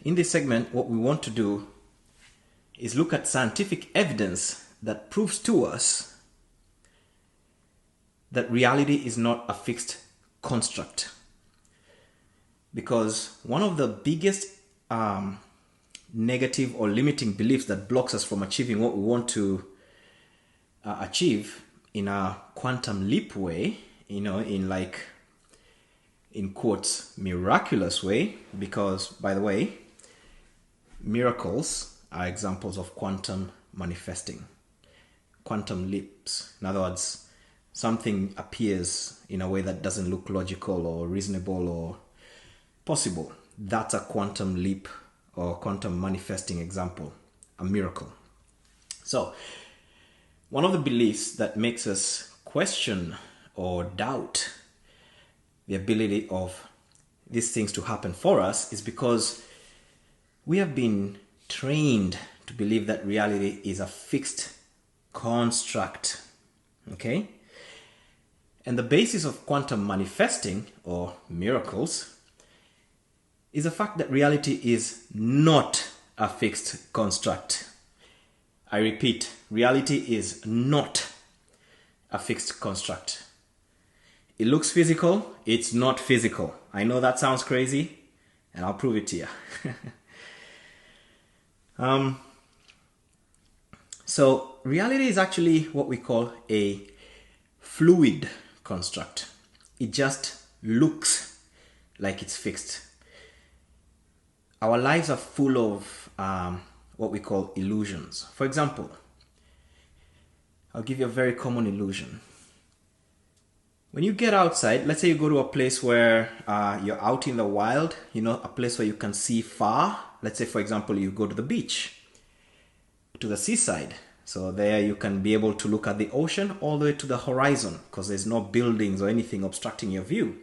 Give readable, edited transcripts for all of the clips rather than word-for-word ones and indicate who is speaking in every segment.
Speaker 1: In this segment, what we want to do is look at scientific evidence that proves to us that reality is not a fixed construct. Because one of the biggest negative or limiting beliefs that blocks us from achieving what we want to achieve in a quantum leap way, in quotes, miraculous way, because, by the way, miracles are examples of quantum manifesting, quantum leaps. In other words, something appears in a way that doesn't look logical or reasonable or possible. That's a quantum leap or quantum manifesting example, a miracle. So, one of the beliefs that makes us question or doubt the ability of these things to happen for us is because we have been trained to believe that reality is a fixed construct. Okay? And the basis of quantum manifesting or miracles is the fact that reality is not a fixed construct. I repeat, reality is not a fixed construct. It looks physical, it's not physical. I know that sounds crazy, and I'll prove it to you. So reality is actually what we call a fluid construct. It just looks like it's fixed. Our lives are full of what we call illusions. For example, I'll give you a very common illusion. When you get outside, let's say you go to a place where you're out in the wild, a place where you can see far. Let's say, for example, you go to the beach, to the seaside. So there you can be able to look at the ocean all the way to the horizon because there's no buildings or anything obstructing your view.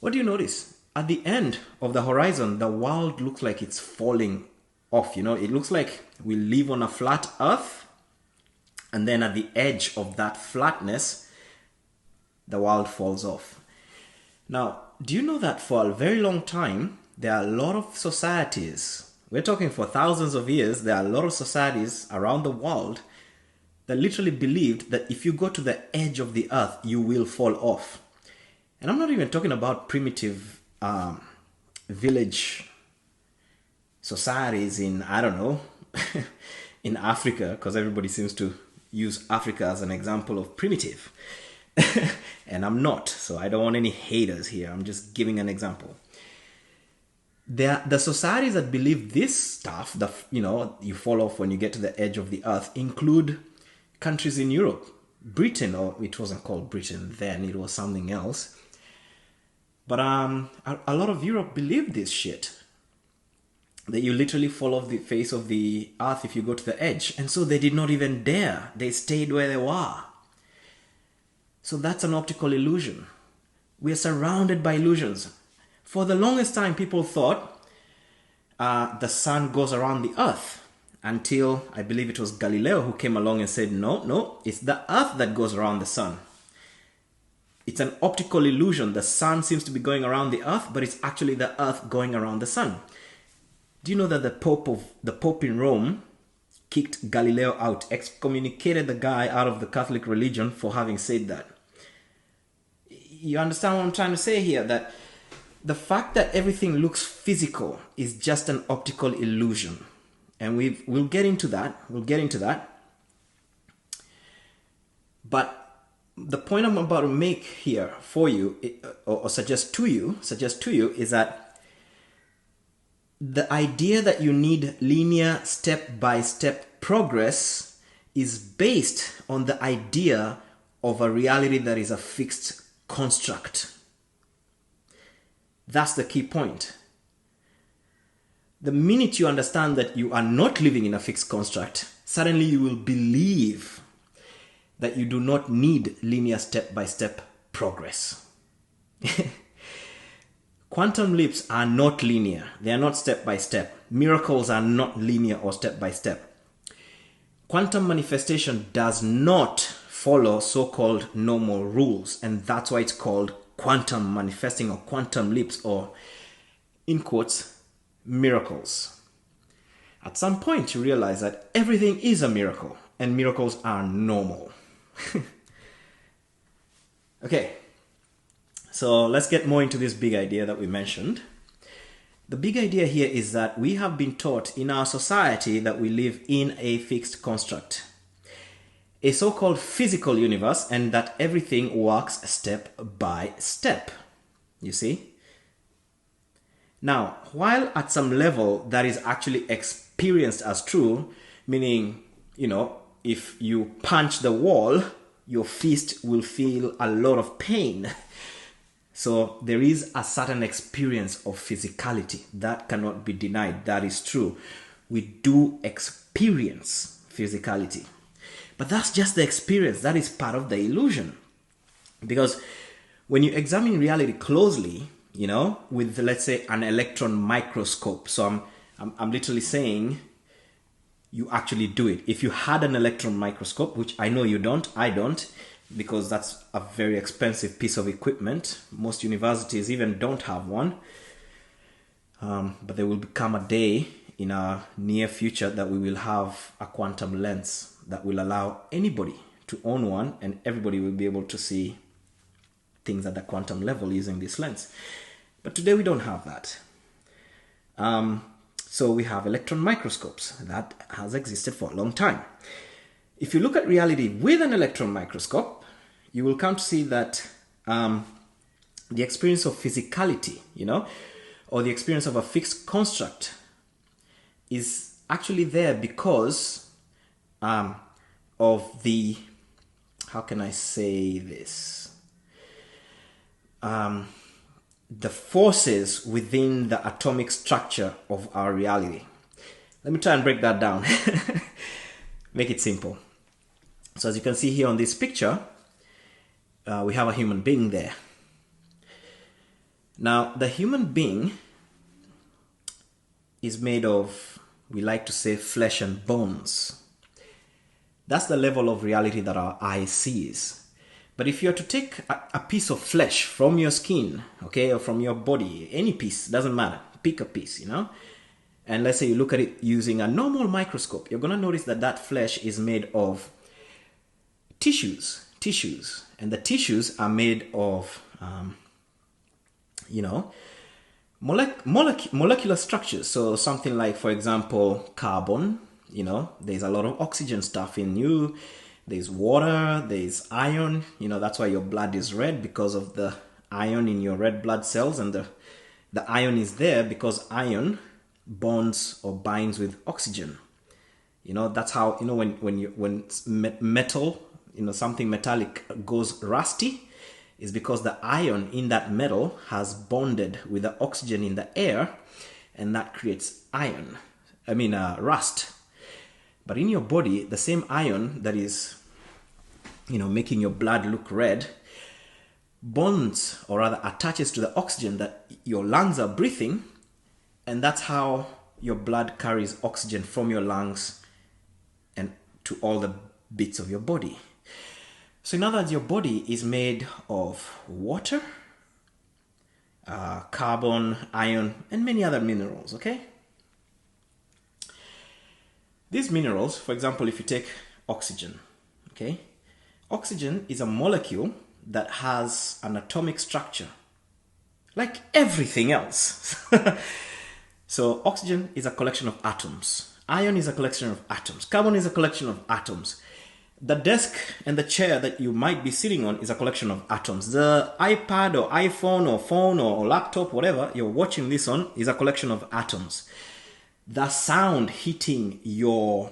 Speaker 1: What do you notice? At the end of the horizon, the world looks like it's falling off. It looks like we live on a flat earth, and then at the edge of that flatness, the world falls off. Now, do you know that for a very long time, there are a lot of societies, we're talking for thousands of years, there are a lot of societies around the world that literally believed that if you go to the edge of the earth, you will fall off. And I'm not even talking about primitive village societies in, I don't know, in Africa, because everybody seems to use Africa as an example of primitive. And I'm not, so I don't want any haters here. I'm just giving an example. The societies that believe this stuff, you fall off when you get to the edge of the earth, include countries in Europe. Britain, or it wasn't called Britain then, it was something else. But a lot of Europe believed this shit. That you literally fall off the face of the earth if you go to the edge. And so they did not even dare. They stayed where they were. So that's an optical illusion. We are surrounded by illusions. For the longest time, people thought the sun goes around the earth. Until, I believe it was Galileo who came along and said, no, it's the earth that goes around the sun. It's an optical illusion. The sun seems to be going around the earth, but it's actually the earth going around the sun. Do you know that the Pope in Rome kicked Galileo out, excommunicated the guy out of the Catholic religion for having said that? You understand what I'm trying to say here? That the fact that everything looks physical is just an optical illusion. And we'll get into that. But the point I'm about to make here for you, or suggest to you, is that the idea that you need linear step-by-step progress is based on the idea of a reality that is a fixed construct. That's the key point. The minute you understand that you are not living in a fixed construct, suddenly you will believe that you do not need linear step-by-step progress. Quantum leaps are not linear. They are not step-by-step. Miracles are not linear or step-by-step. Quantum manifestation does not follow so-called normal rules, and that's why it's called quantum manifesting or quantum leaps, or in quotes, miracles. At some point, you realize that everything is a miracle and miracles are normal. Okay, so let's get more into this big idea that we mentioned. The big idea here is that we have been taught in our society that we live in a fixed construct, a so-called physical universe, and that everything works step by step. You see? Now, while at some level that is actually experienced as true, meaning, if you punch the wall, your fist will feel a lot of pain. So there is a certain experience of physicality that cannot be denied. That is true. We do experience physicality. But that's just the experience. That is part of the illusion. Because when you examine reality closely, with, let's say, an electron microscope. So I'm literally saying you actually do it. If you had an electron microscope, which I know you don't, I don't, because that's a very expensive piece of equipment. Most universities even don't have one. But there will become a day in our near future that we will have a quantum lens that will allow anybody to own one, and everybody will be able to see things at the quantum level using this lens. But today we don't have that. So we have electron microscopes. That has existed for a long time. If you look at reality with an electron microscope, you will come to see that the experience of physicality, or the experience of a fixed construct is actually there because of the, how can I say this? The forces within the atomic structure of our reality. Let me try and break that down. Make it simple. So as you can see here on this picture, we have a human being there. Now, the human being is made of, we like to say, flesh and bones. That's the level of reality that our eye sees. But if you're to take a piece of flesh from your skin, okay, or from your body, any piece, doesn't matter, pick a piece, and let's say you look at it using a normal microscope, you're going to notice that that flesh is made of tissues, and the tissues are made of, molecular structures. So something like, for example, carbon, there's a lot of oxygen stuff in you. There's water, there's iron, that's why your blood is red, because of the iron in your red blood cells, and the iron is there because iron bonds or binds with oxygen. That's how, when metal, something metallic goes rusty, is because the iron in that metal has bonded with the oxygen in the air, and that creates rust. But in your body, the same iron that is, making your blood look red bonds, or rather attaches to the oxygen that your lungs are breathing, and that's how your blood carries oxygen from your lungs and to all the bits of your body. So in other words, your body is made of water, carbon, iron, and many other minerals, okay? These minerals, for example, if you take oxygen, okay? Oxygen is a molecule that has an atomic structure, like everything else. So oxygen is a collection of atoms. Iron is a collection of atoms. Carbon is a collection of atoms. The desk and the chair that you might be sitting on is a collection of atoms. The iPad or iPhone or phone or laptop, whatever you're watching this on, is a collection of atoms. The sound hitting your,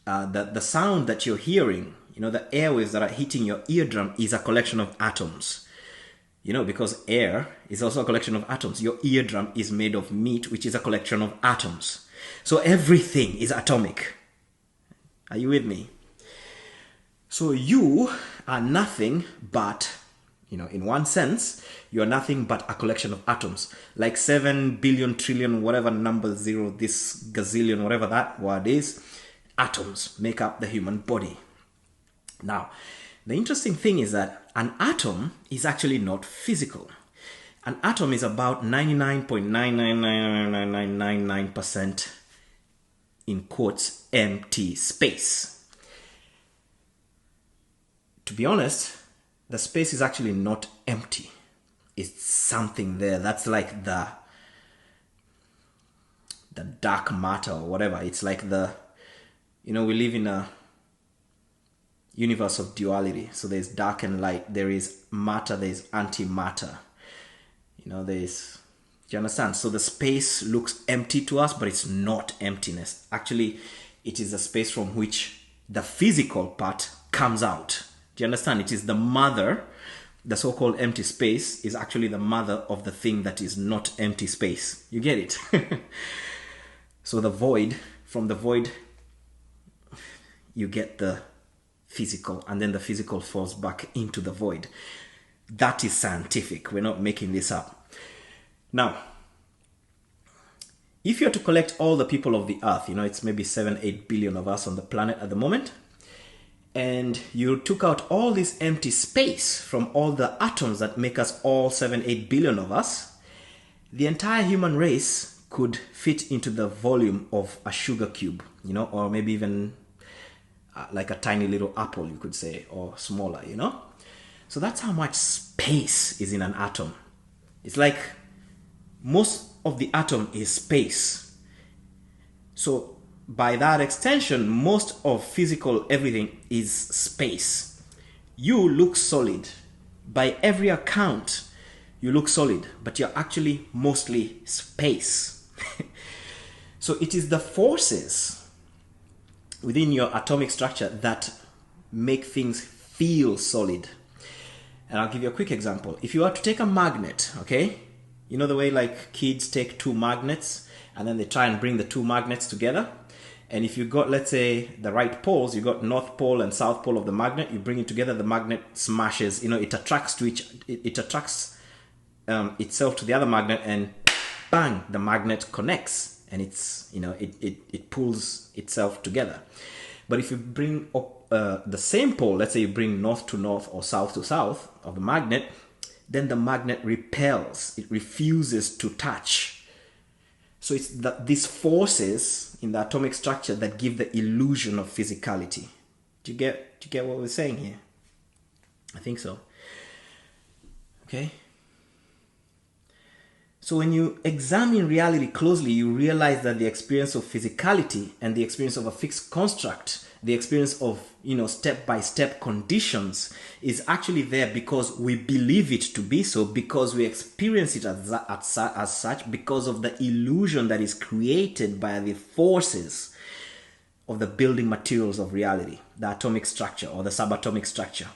Speaker 1: the sound that you're hearing, the airwaves that are hitting your eardrum is a collection of atoms. Because air is also a collection of atoms. Your eardrum is made of meat, which is a collection of atoms. So everything is atomic. Are you with me? So you are nothing but, in one sense, you're nothing but a collection of atoms. Like 7 billion, trillion, whatever number, zero, this gazillion, whatever that word is, atoms make up the human body. Now, the interesting thing is that an atom is actually not physical. An atom is about 99.9999999% in quotes empty space. To be honest, the space is actually not empty. It's something there. That's like the dark matter or whatever. It's like we live in a universe of duality. So there's dark and light. There is matter, there's antimatter. Do you understand? So the space looks empty to us, but it's not emptiness. Actually, it is a space from which the physical part comes out. Do you understand? It is the mother. The so-called empty space is actually the mother of the thing that is not empty space. You get it? So from the void, you get the physical, and then the physical falls back into the void. That is scientific. We're not making this up. Now, if you're to collect all the people of the earth, it's maybe 7-8 billion of us on the planet at the moment, and you took out all this empty space from all the atoms that make us all 7-8 billion of us, the entire human race could fit into the volume of a sugar cube, or maybe even like a tiny little apple, you could say, or smaller, So that's how much space is in an atom. It's like most of the atom is space. So by that extension, most of physical everything is space. You look solid. By every account, you look solid, but you're actually mostly space. So it is the forces within your atomic structure that make things feel solid. And I'll give you a quick example. If you are to take a magnet, okay? You know the way like kids take two magnets and then they try and bring the two magnets together? And if you got, let's say, the right poles, you got north pole and south pole of the magnet, you bring it together, the magnet smashes, it attracts to it attracts itself to the other magnet, and bang, the magnet connects, and it pulls itself together. But if you bring up the same pole, let's say you bring north to north or south to south of the magnet, then the magnet repels. It refuses to touch. So it's these forces in the atomic structure that give the illusion of physicality. Do you get what we're saying here? I think so. Okay. So when you examine reality closely, you realize that the experience of physicality and the experience of a fixed construct, the experience of, step-by-step conditions is actually there because we believe it to be so, because we experience it as such, because of the illusion that is created by the forces of the building materials of reality, the atomic structure or the subatomic structure.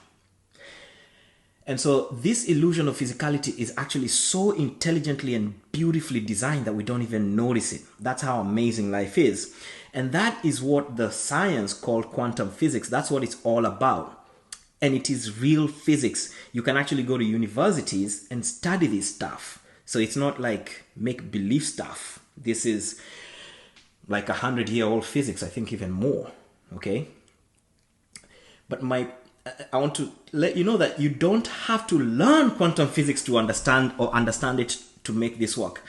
Speaker 1: And so this illusion of physicality is actually so intelligently and beautifully designed that we don't even notice it. That's how amazing life is. And that is what the science called quantum physics, that's what it's all about. And it is real physics. You can actually go to universities and study this stuff. So it's not like make-believe stuff. This is like 100-year-old physics, I think even more, okay? But I want to let you know that you don't have to learn quantum physics to understand it to make this work.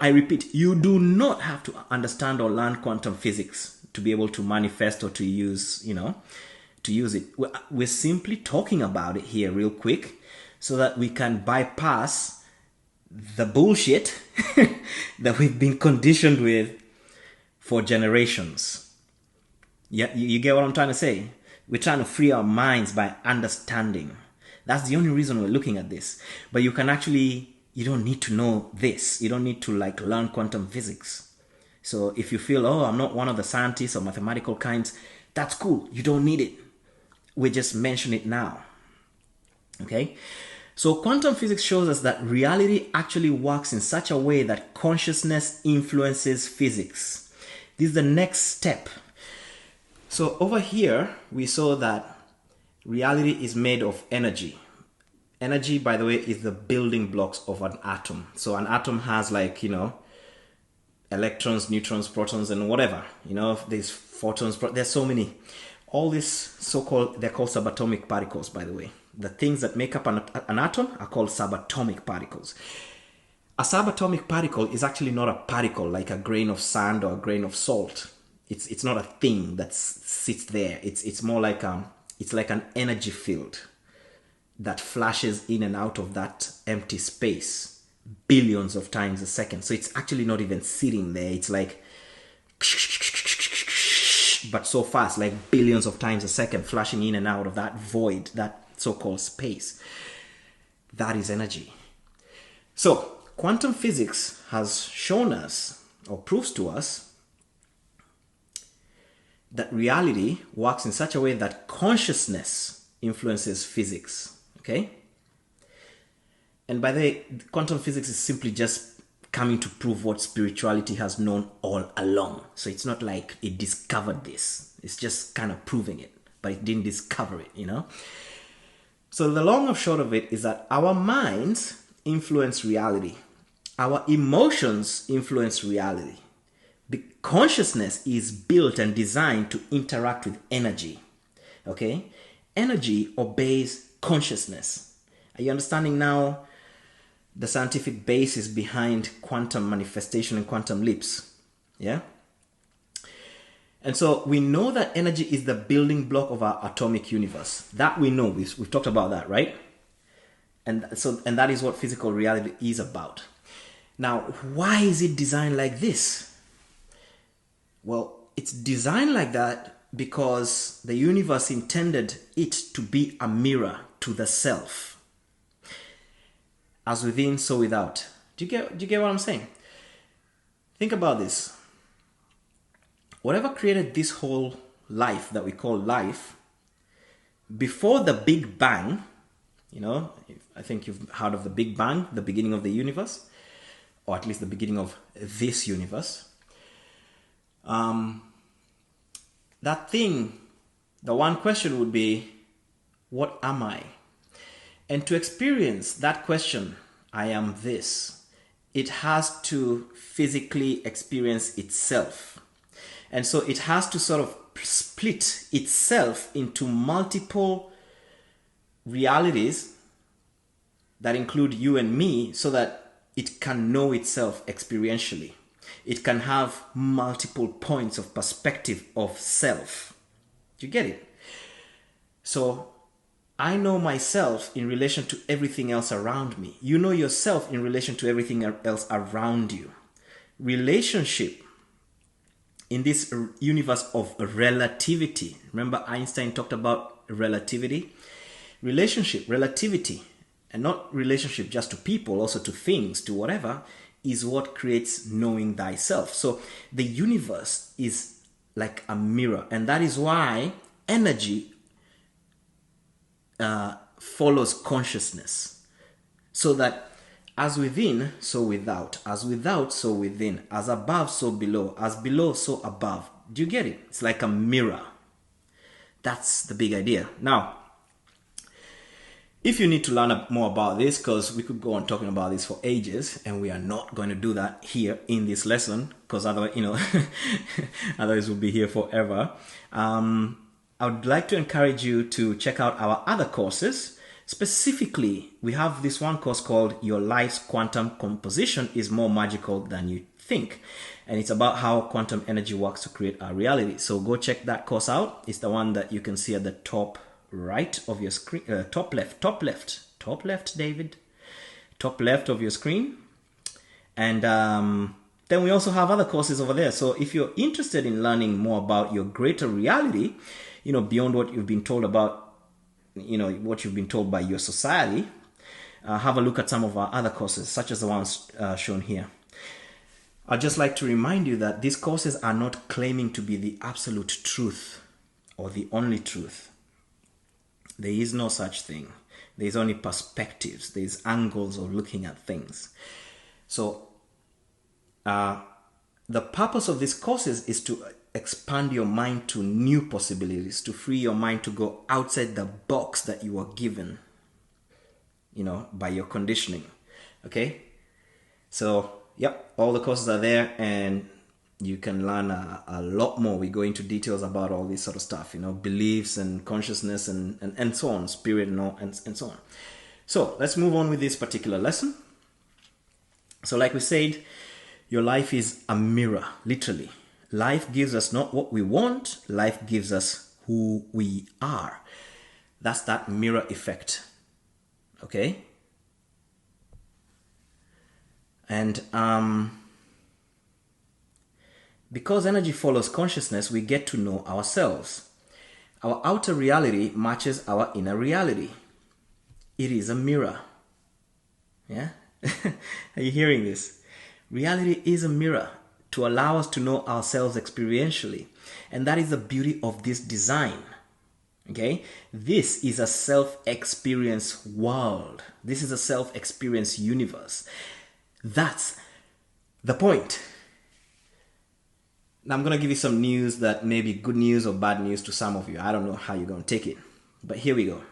Speaker 1: I repeat, you do not have to understand or learn quantum physics to be able to manifest or to use, to use it. We're simply talking about it here real quick so that we can bypass the bullshit that we've been conditioned with for generations. Yeah, you get what I'm trying to say? We're trying to free our minds by understanding. That's the only reason we're looking at this. But you don't need to know this. You don't need to learn quantum physics. So if you feel, I'm not one of the scientists or mathematical kinds, that's cool. You don't need it. We just mention it now. Okay? So quantum physics shows us that reality actually works in such a way that consciousness influences physics. This is the next step. So over here, we saw that reality is made of energy. Energy, by the way, is the building blocks of an atom. So an atom has electrons, neutrons, protons, and whatever. There's photons, there's so many. All this they're called subatomic particles, by the way. The things that make up an atom are called subatomic particles. A subatomic particle is actually not a particle like a grain of sand or a grain of salt. It's not a thing that sits there. It's more like it's like an energy field that flashes in and out of that empty space billions of times a second. So it's actually not even sitting there. It's like, but so fast, like billions of times a second, flashing in and out of that void, that so-called space. That is energy. So quantum physics has shown us, or proves to us, that reality works in such a way that consciousness influences physics. Okay? And by the way, quantum physics is simply just coming to prove what spirituality has known all along. So it's not like it discovered this. It's just kind of proving it, but it didn't discover it, you know? So the long and short of it is that our minds influence reality. Our emotions influence reality. The consciousness is built and designed to interact with energy. Okay? Energy obeys consciousness. Are you understanding now the scientific basis behind quantum manifestation and quantum leaps? Yeah? And so we know that energy is the building block of our atomic universe. That we know. We've talked about that, right? And that is what physical reality is about. Now, why is it designed like this? Well, it's designed like that because the universe intended it to be a mirror to the self. As within, so without. Do you get what I'm saying? Think about this. Whatever created this whole life that we call life, before the Big Bang, you know, I think you've heard of the Big Bang, the beginning of the universe, or at least the beginning of this universe. That thing, the one question would be, what am I? And to experience that question, I am this, it has to physically experience itself. And so it has to sort of split itself into multiple realities that include you and me so that it can know itself experientially. It can have multiple points of perspective of self. Do you get it? So I know myself in relation to everything else around me. You know yourself in relation to everything else around you. Relationship in this universe of relativity. Remember Einstein talked about relativity? Relativity, and not relationship just to people, also to things, to whatever, is what creates knowing thyself. So the universe is like a mirror, and that is why energy follows consciousness. So that as within, so without. As without, so within. As above, so below. As below, so above. Do you get it? It's like a mirror. That's the big idea. Now, if you need to learn more about this, because we could go on talking about this for ages, and we are not going to do that here in this lesson, because otherwise, otherwise we'll be here forever. I would like to encourage you to check out our other courses. Specifically, we have this one course called Your Life's Quantum Composition is More Magical Than You Think. And it's about how quantum energy works to create our reality. So go check that course out. It's the one that you can see at the top right of your screen, top left, David, top left of your screen. And then we also have other courses over there. So if you're interested in learning more about your greater reality, beyond what you've been told about, what you've been told by your society, have a look at some of our other courses, such as the ones shown here. I'd just like to remind you that these courses are not claiming to be the absolute truth or the only truth. There is no such thing. There's only perspectives. There's angles of looking at things. So the purpose of these courses is to expand your mind to new possibilities, to free your mind to go outside the box that you were given, by your conditioning. Okay? So, yep, all the courses are there, and you can learn a lot more. We go into details about all this sort of stuff, beliefs and consciousness and so on, spirit and so on. So let's move on with this particular lesson. So like we said, your life is a mirror, literally. Life gives us not what we want, life gives us who we are. That's that mirror effect. Okay? And because energy follows consciousness, we get to know ourselves. Our outer reality matches our inner reality. It is a mirror. Yeah? Are you hearing this? Reality is a mirror to allow us to know ourselves experientially. And that is the beauty of this design. Okay? This is a self-experience world. This is a self-experience universe. That's the point. Now I'm going to give you some news that may be good news or bad news to some of you. I don't know how you're going to take it. But here we go.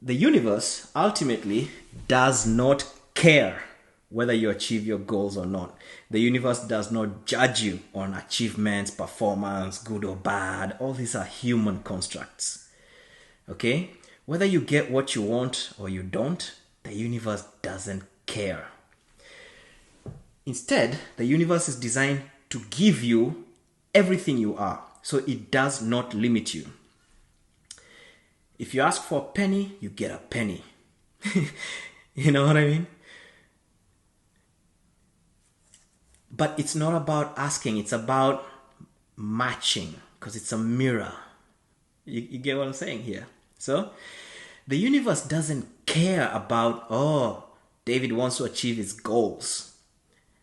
Speaker 1: The universe ultimately does not care whether you achieve your goals or not. The universe does not judge you on achievements, performance, good or bad. All these are human constructs. Okay? Whether you get what you want or you don't, the universe doesn't care. Instead, the universe is designed to give you everything you are. So it does not limit you. If you ask for a penny, you get a penny. You know what I mean? But it's not about asking, it's about matching, because it's a mirror. You get what I'm saying here? So, the universe doesn't care about, oh, David wants to achieve his goals.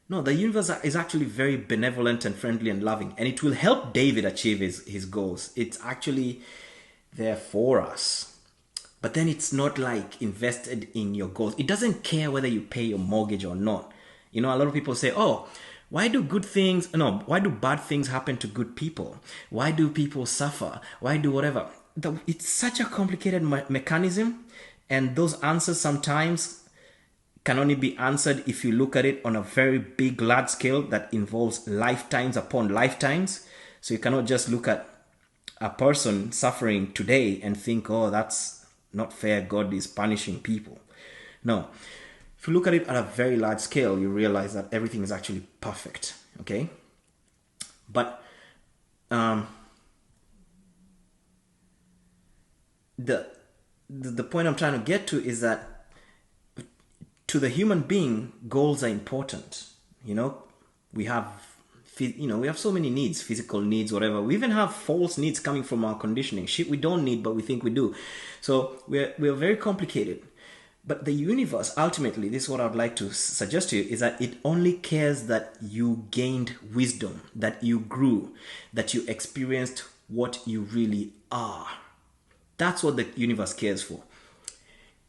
Speaker 1: No, the universe is actually very benevolent and friendly and loving, and it will help David achieve his goals. It's actually there for us. But then it's not like invested in your goals. It doesn't care whether you pay your mortgage or not. You know, a lot of people say, oh, why do bad things happen to good people? Why do people suffer? Why do whatever? It's such a complicated mechanism, and those answers sometimes can only be answered if you look at it on a very big, large scale that involves lifetimes upon lifetimes. So you cannot just look at a person suffering today and think, oh, that's not fair, God is punishing people. No. If you look at it at a very large scale, you realize that everything is actually perfect. Okay? But the point I'm trying to get to is that to the human being, goals are important. You know, we have so many needs, physical needs, whatever. We even have false needs coming from our conditioning. Shit we don't need, but we think we do. So we're very complicated. But the universe, ultimately, this is what I would like to suggest to you, is that it only cares that you gained wisdom, that you grew, that you experienced what you really are. That's what the universe cares for.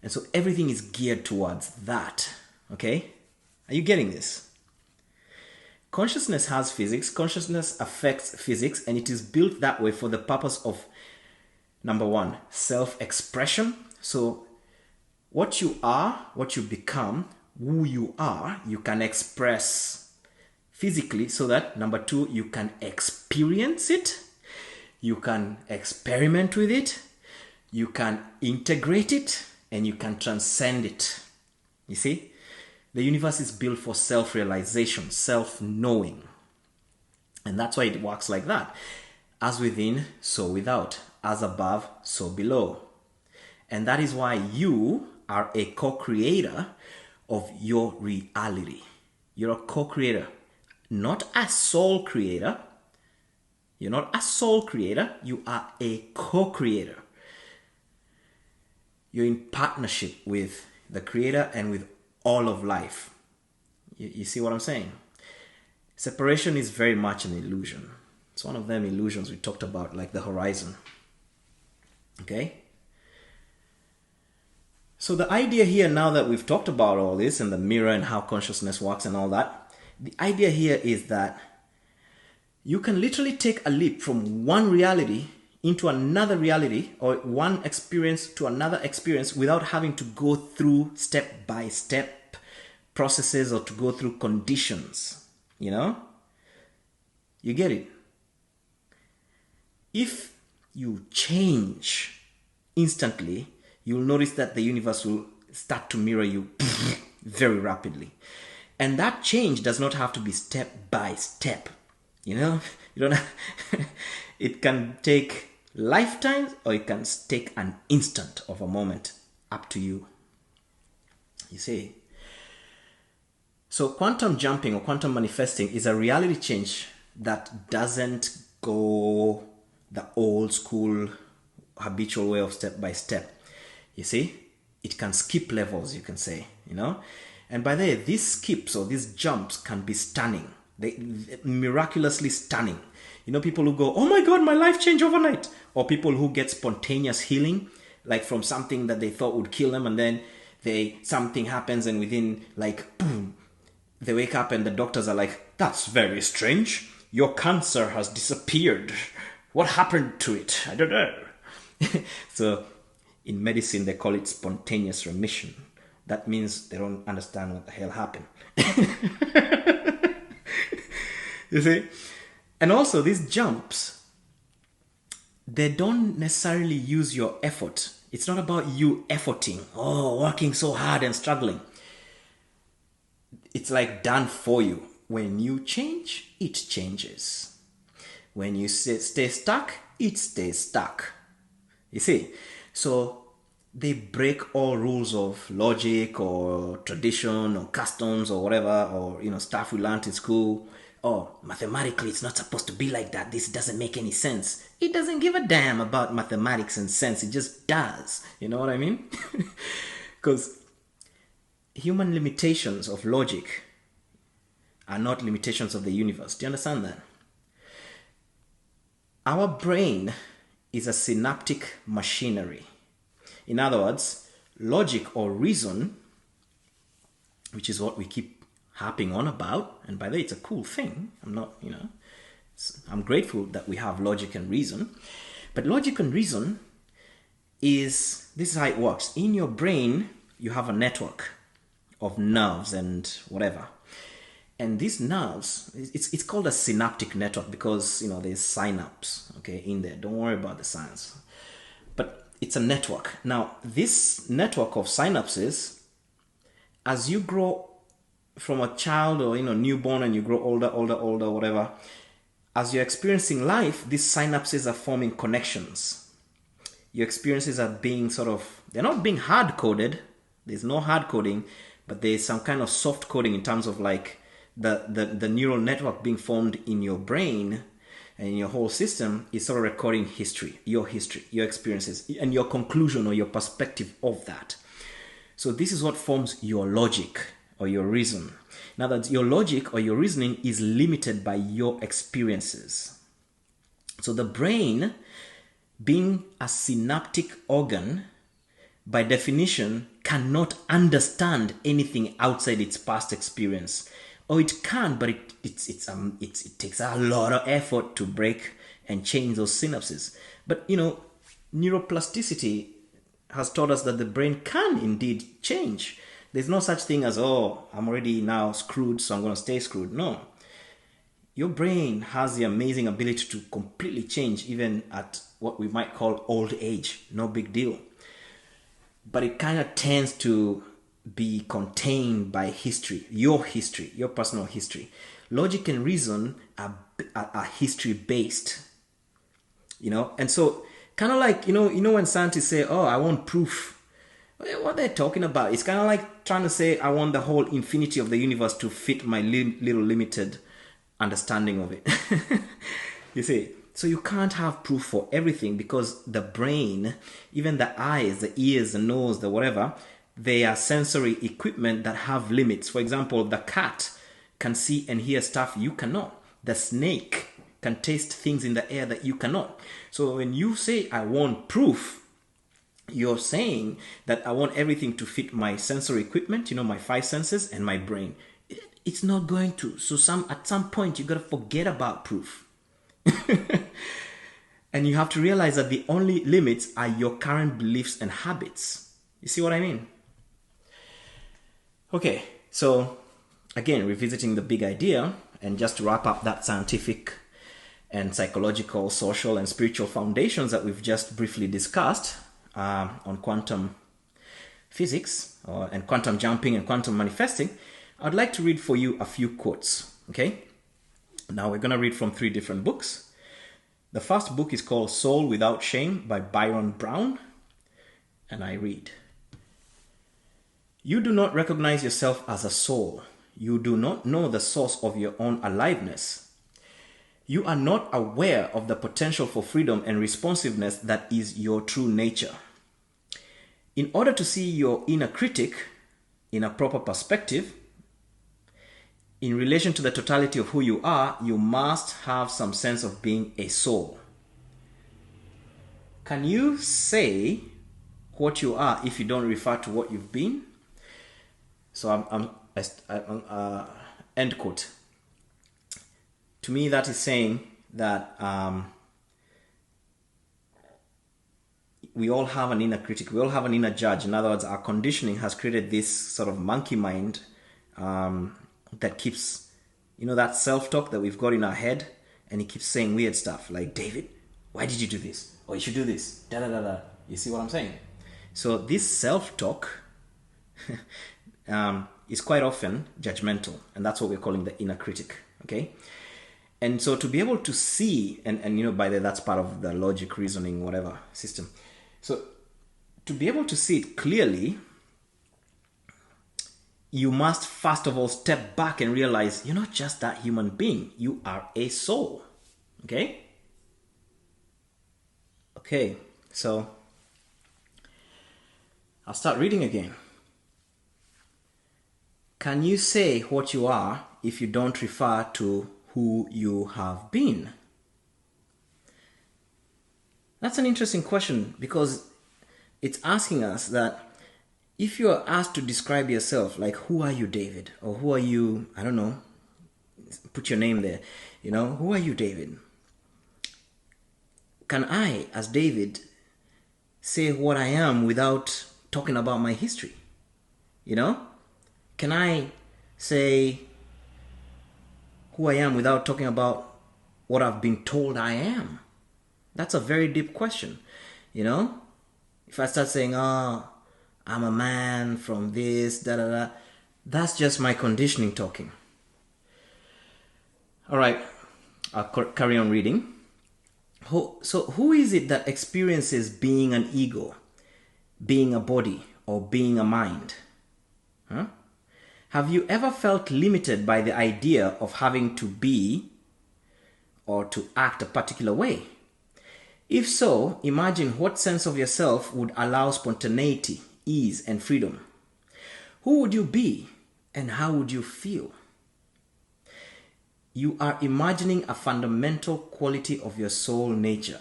Speaker 1: And so everything is geared towards that. Okay? Are you getting this? Consciousness has physics. Consciousness affects physics, and it is built that way for the purpose of, number one, self-expression. So what you are, what you become, who you are, you can express physically so that, number two, you can experience it, you can experiment with it, you can integrate it, and you can transcend it. You see? The universe is built for self-realization, self-knowing. And that's why it works like that. As within, so without. As above, so below. And that is why you are a co-creator of your reality. You're a co-creator, not a sole creator. You're not a sole creator. You are a co-creator. You're in partnership with the creator and with all of life. You see what I'm saying? Separation is very much an illusion. It's one of them illusions we talked about, like the horizon. Okay? So the idea here, now that we've talked about all this and the mirror and how consciousness works and all that, the idea here is that you can literally take a leap from one reality into another reality, or one experience to another experience, without having to go through step-by-step processes or to go through conditions. You know? You get it? If you change instantly, you'll notice that the universe will start to mirror you very rapidly. And that change does not have to be step by step. You know, you don't have, it can take lifetimes or it can take an instant of a moment, up to you. You see? So quantum jumping or quantum manifesting is a reality change that doesn't go the old school habitual way of step by step. You see? It can skip levels, you can say, you know? And by the way, these skips or these jumps can be stunning. They miraculously stunning. You know, people who go, oh my God, my life changed overnight. Or people who get spontaneous healing, like from something that they thought would kill them, and then something happens and within like, boom, they wake up and the doctors are like, that's very strange. Your cancer has disappeared. What happened to it? I don't know. So in medicine, they call it spontaneous remission. That means they don't understand what the hell happened. You see? And also these jumps, they don't necessarily use your effort. It's not about you efforting, working so hard and struggling. It's like done for you. When you change, it changes. When you stay stuck, it stays stuck. You see? So they break all rules of logic or tradition or customs or whatever, or stuff we learned in school. Oh, mathematically it's not supposed to be like that. This doesn't make any sense. It doesn't give a damn about mathematics and sense. It just does. You know what I mean? Because human limitations of logic are not limitations of the universe. Do you understand that? Our brain is a synaptic machinery. In other words, logic or reason, which is what we keep harping on about, and by the way, it's a cool thing. I'm grateful that we have logic and reason. But logic and reason this is how it works. In your brain, you have a network of nerves and whatever. And these nerves, it's called a synaptic network because, there's synapse, in there. Don't worry about the science. But it's a network. Now, this network of synapses, as you grow from a child or, newborn, and you grow older, whatever, as you're experiencing life, these synapses are forming connections. Your experiences are being they're not being hard-coded. There's no hard coding, but there's some kind of soft coding in terms of like the neural network being formed in your brain and in your whole system is sort of recording history, your experiences, and your conclusion or your perspective of that. So this is what forms your logic or your reason. Now that your logic or your reasoning is limited by your experiences. So the brain, being a synaptic organ, by definition, cannot understand anything outside its past experience. Or it can, but it takes a lot of effort to break and change those synapses. But neuroplasticity has taught us that the brain can indeed change. There's no such thing as, I'm already now screwed, so I'm going to stay screwed. No. Your brain has the amazing ability to completely change even at what we might call old age. No big deal. But it kind of tends to be contained by history, your personal history. Logic and reason are history-based, And so, kind of like, when scientists say, I want proof. What they're talking about, it's kind of like trying to say, I want the whole infinity of the universe to fit my little limited understanding of it. You see? So you can't have proof for everything because the brain, even the eyes, the ears, the nose, the whatever, they are sensory equipment that have limits. For example, the cat can see and hear stuff you cannot. The snake can taste things in the air that you cannot. So when you say, I want proof, you're saying that I want everything to fit my sensory equipment, my 5 senses and my brain. It's not going to. So at some point, you got to forget about proof. And you have to realize that the only limits are your current beliefs and habits. You see what I mean? Okay, so again, revisiting the big idea, and just to wrap up that scientific and psychological, social, and spiritual foundations that we've just briefly discussed on quantum physics and quantum jumping and quantum manifesting, I'd like to read for you a few quotes, okay? Now we're going to read from 3 different books. The first book is called Soul Without Shame by Byron Brown. And I read, "You do not recognize yourself as a soul. You do not know the source of your own aliveness. You are not aware of the potential for freedom and responsiveness that is your true nature. In order to see your inner critic in a proper perspective, in relation to the totality of who you are, you must have some sense of being a soul. Can you say what you are if you don't refer to what you've been?" So end quote. To me, that is saying that we all have an inner critic. We all have an inner judge. In other words, our conditioning has created this sort of monkey mind that keeps, that self-talk that we've got in our head, and it keeps saying weird stuff like, "David, why did you do this? Or you should do this. Da da da da." You see what I'm saying? So this self-talk is quite often judgmental, and that's what we're calling the inner critic. Okay. And so to be able to see, and by the way, that's part of the logic, reasoning, whatever system. So to be able to see it clearly, you must first of all step back and realize you're not just that human being. You are a soul. Okay? Okay, so I'll start reading again. Can you say what you are if you don't refer to who you have been? That's an interesting question, because it's asking us that if you are asked to describe yourself, like, who are you, David? Or who are you, I don't know, put your name there, who are you, David? Can I, as David, say what I am without talking about my history? Can I say who I am without talking about what I've been told I am? That's a very deep question. If I start saying, "Oh, I'm a man from this, da da da," that's just my conditioning talking. All right, I'll carry on reading. So who is it that experiences being an ego, being a body, or being a mind? Huh? Have you ever felt limited by the idea of having to be or to act a particular way? If so, imagine what sense of yourself would allow spontaneity, ease, and freedom. Who would you be, and how would you feel? You are imagining a fundamental quality of your soul nature.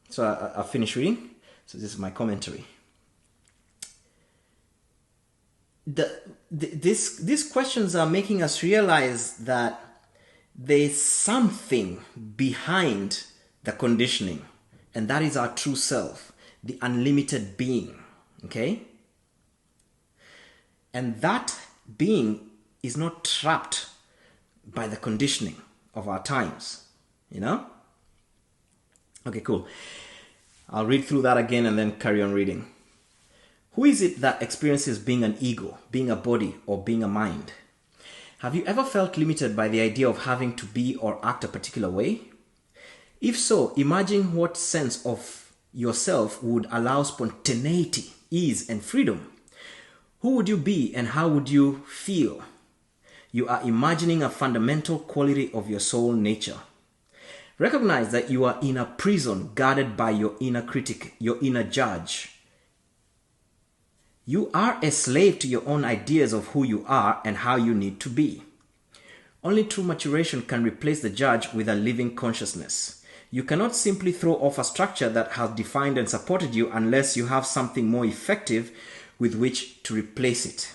Speaker 1: So I'll finish reading. So this is my commentary. These questions are making us realize that there's something behind the conditioning, and that is our true self, the unlimited being. Okay? And that being is not trapped by the conditioning of our times. Okay, cool. I'll read through that again and then carry on reading. Who is it that experiences being an ego, being a body, or being a mind? Have you ever felt limited by the idea of having to be or act a particular way? If so, imagine what sense of yourself would allow spontaneity, ease, and freedom. Who would you be, and how would you feel? You are imagining a fundamental quality of your soul nature. Recognize that you are in a prison guarded by your inner critic, your inner judge. You are a slave to your own ideas of who you are and how you need to be. Only true maturation can replace the judge with a living consciousness. You cannot simply throw off a structure that has defined and supported you unless you have something more effective with which to replace it.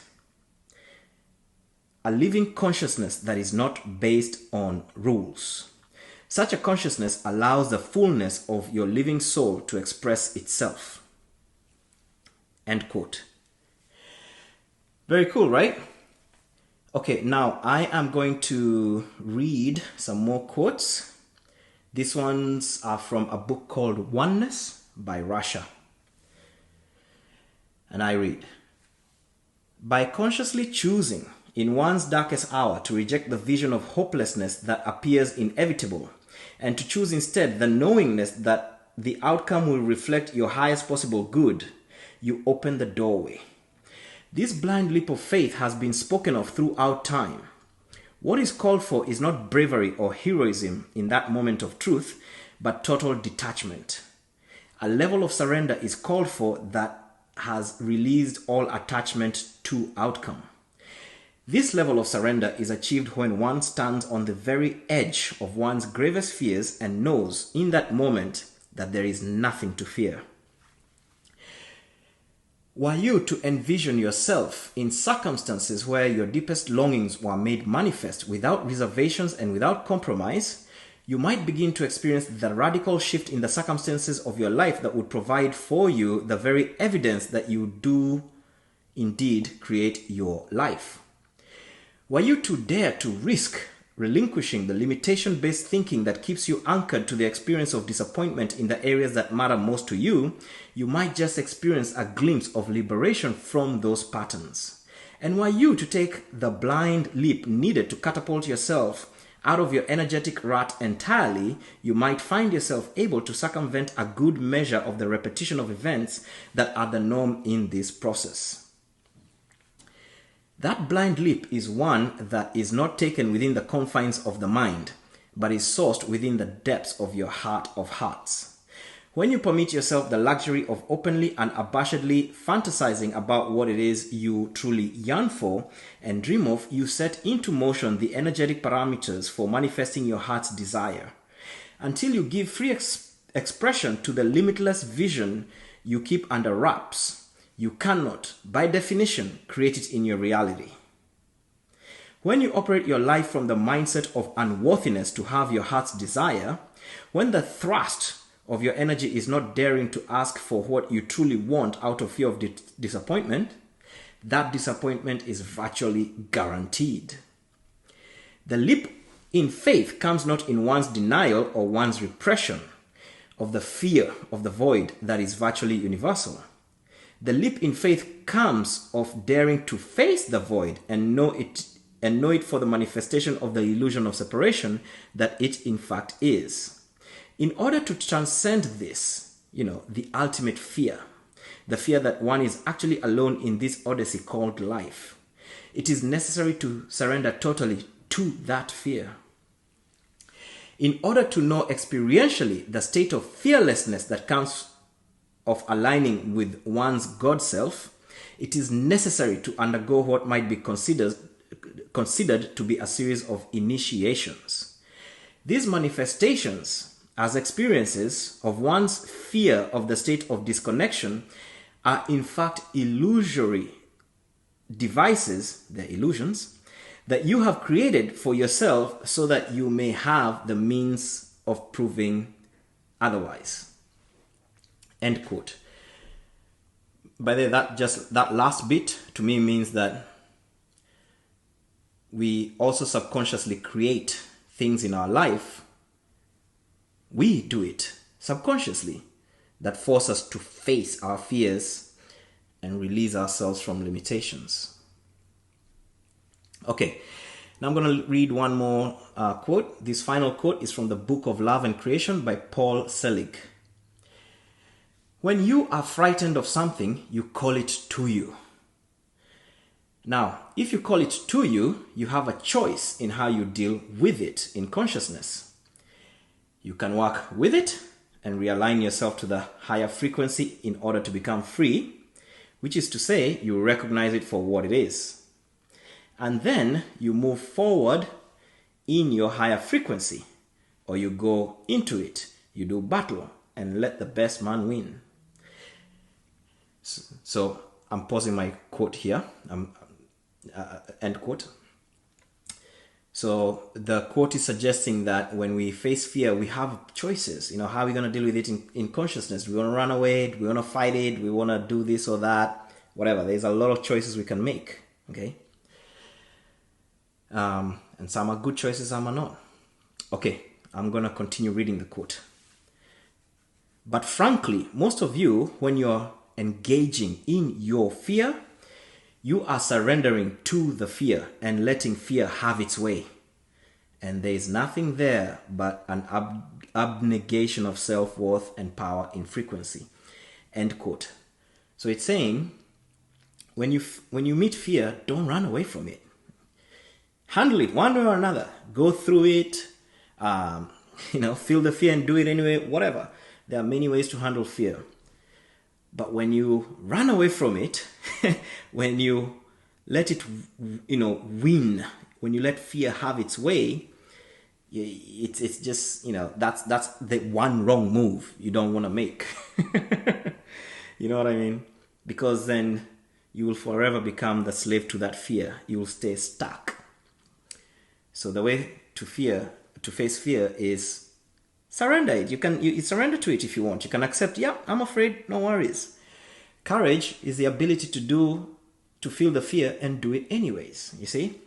Speaker 1: A living consciousness that is not based on rules. Such a consciousness allows the fullness of your living soul to express itself. End quote. Very cool, right? Okay, now I am going to read some more quotes. These ones are from a book called Oneness by Rasha. And I read, By consciously choosing in one's darkest hour to reject the vision of hopelessness that appears inevitable, and to choose instead the knowingness that the outcome will reflect your highest possible good, you open the doorway. This blind leap of faith has been spoken of throughout time. What is called for is not bravery or heroism in that moment of truth, but total detachment. A level of surrender is called for that has released all attachment to outcome. This level of surrender is achieved when one stands on the very edge of one's gravest fears and knows in that moment that there is nothing to fear. Were you to envision yourself in circumstances where your deepest longings were made manifest without reservations and without compromise, you might begin to experience the radical shift in the circumstances of your life that would provide for you the very evidence that you do indeed create your life. Were you to dare to risk relinquishing the limitation-based thinking that keeps you anchored to the experience of disappointment in the areas that matter most to you, you might just experience a glimpse of liberation from those patterns. And were you to take the blind leap needed to catapult yourself out of your energetic rut entirely, you might find yourself able to circumvent a good measure of the repetition of events that are the norm in this process. That blind leap is one that is not taken within the confines of the mind, but is sourced within the depths of your heart of hearts. When you permit yourself the luxury of openly and unabashedly fantasizing about what it is you truly yearn for and dream of, you set into motion the energetic parameters for manifesting your heart's desire. Until you give free expression to the limitless vision you keep under wraps, you cannot, by definition, create it in your reality. When you operate your life from the mindset of unworthiness to have your heart's desire, when the thrust of your energy is not daring to ask for what you truly want out of fear of disappointment, that disappointment is virtually guaranteed. The leap in faith comes not in one's denial or one's repression of the fear of the void that is virtually universal. The leap in faith comes of daring to face the void and know it for the manifestation of the illusion of separation that it in fact is. In order to transcend this, the ultimate fear, the fear that one is actually alone in this odyssey called life, it is necessary to surrender totally to that fear. In order to know experientially the state of fearlessness that comes of aligning with one's God self, it is necessary to undergo what might be considered to be a series of initiations. These manifestations as experiences of one's fear of the state of disconnection are in fact illusory devices, they're illusions, that you have created for yourself so that you may have the means of proving otherwise. End quote. By the way, that last bit to me means that we also subconsciously create things in our life. We do it subconsciously that force us to face our fears and release ourselves from limitations. Okay, now I'm going to read one more quote. This final quote is from the Book of Love and Creation by Paul Selig. When you are frightened of something, you call it to you. Now, if you call it to you, you have a choice in how you deal with it in consciousness. You can work with it and realign yourself to the higher frequency in order to become free, which is to say, you recognize it for what it is. And then you move forward in your higher frequency, or you go into it, you do battle, and let the best man win. So I'm pausing my quote here, end quote. So the quote is suggesting that when we face fear, we have choices. How are we going to deal with it in consciousness? Do we want to run away? Do we want to fight it? Do we want to do this or that? Whatever. There's a lot of choices we can make. Okay. And some are good choices, some are not. Okay. I'm going to continue reading the quote. But frankly, most of you, when you're engaging in your fear, You are surrendering to the fear and letting fear have its way. And there is nothing there but an abnegation of self-worth and power in frequency. End quote. So it's saying, when you meet fear, don't run away from it. Handle it one way or another. Go through it. Feel the fear and do it anyway. Whatever. There are many ways to handle fear. But when you run away from it, when you let it, win, when you let fear have its way, it's just, that's the one wrong move you don't want to make. You know what I mean? Because then you will forever become the slave to that fear. You will stay stuck. So the way to face fear is surrender it. You surrender to it if you want. You can accept, yeah, I'm afraid, no worries. Courage is the ability to feel the fear and do it anyways, you see?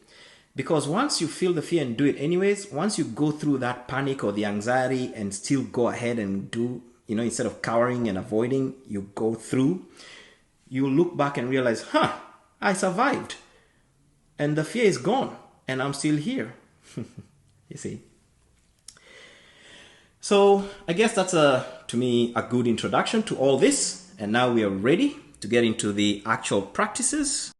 Speaker 1: Because once you feel the fear and do it anyways, once you go through that panic or the anxiety and still go ahead and do, instead of cowering and avoiding, you go through, you look back and realize, I survived. And the fear is gone and I'm still here. You see? So I guess that's to me a good introduction to all this. And now we are ready to get into the actual practices.